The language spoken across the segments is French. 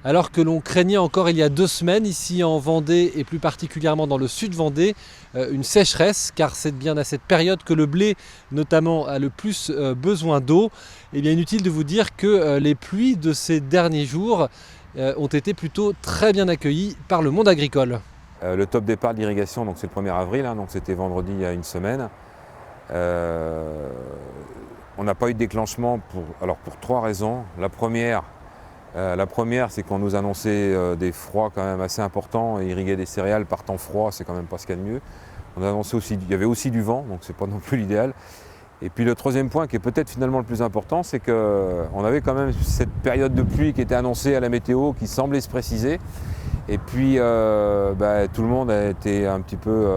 Alors que l'on craignait encore il y a 2 semaines ici en Vendée et plus particulièrement dans le sud Vendée une sécheresse, car c'est bien à cette période que le blé notamment a le plus besoin d'eau, et bien inutile de vous dire que les pluies de ces derniers jours ont été plutôt très bien accueillies par le monde agricole. Le top départ de l'irrigation, donc c'est le 1er avril, donc c'était vendredi il y a une semaine. On n'a pas eu de déclenchement pour 3 raisons. La première, c'est qu'on nous annonçait des froids quand même assez importants, et irriguer des céréales par temps froid, c'est quand même pas ce qu'il y a de mieux. On a annoncé aussi, il y avait aussi du vent, donc c'est pas non plus l'idéal. Et puis le troisième point, qui est peut-être finalement le plus important, c'est qu'on avait quand même cette période de pluie qui était annoncée à la météo, qui semblait se préciser. Et puis tout le monde a été un petit peu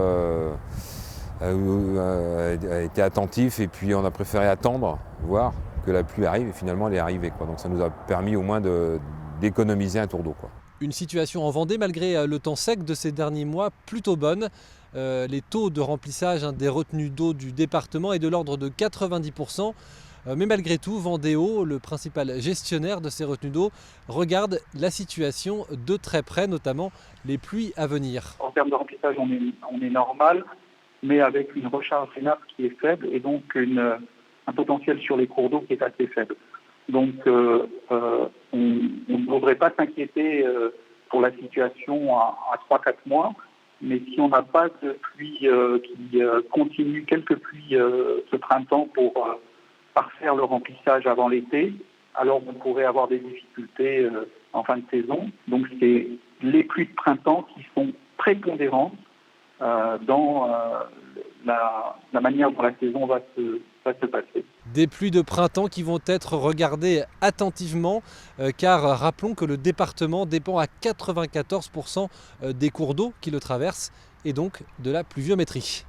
a été attentif, et puis on a préféré attendre, voir que la pluie arrive, et finalement elle est arrivée, quoi. Donc ça nous a permis au moins d'économiser un tour d'eau, quoi. Une situation en Vendée, malgré le temps sec de ces derniers mois, plutôt bonne. Les taux de remplissage des retenues d'eau du département est de l'ordre de 90%. Mais malgré tout, Vendéo, le principal gestionnaire de ces retenues d'eau, regarde la situation de très près, notamment les pluies à venir. En termes de remplissage, on est normal, mais avec une recharge des nappes qui est faible, et donc un potentiel sur les cours d'eau qui est assez faible. Donc on ne devrait pas s'inquiéter pour la situation à 3-4 mois, mais si on n'a pas de pluie qui continue, quelques pluies ce printemps pour parfaire le remplissage avant l'été, alors on pourrait avoir des difficultés en fin de saison. Donc c'est les pluies de printemps qui sont prépondérantes dans la manière dont la saison va se passer. Des pluies de printemps qui vont être regardées attentivement, car rappelons que le département dépend à 94% des cours d'eau qui le traversent, et donc de la pluviométrie.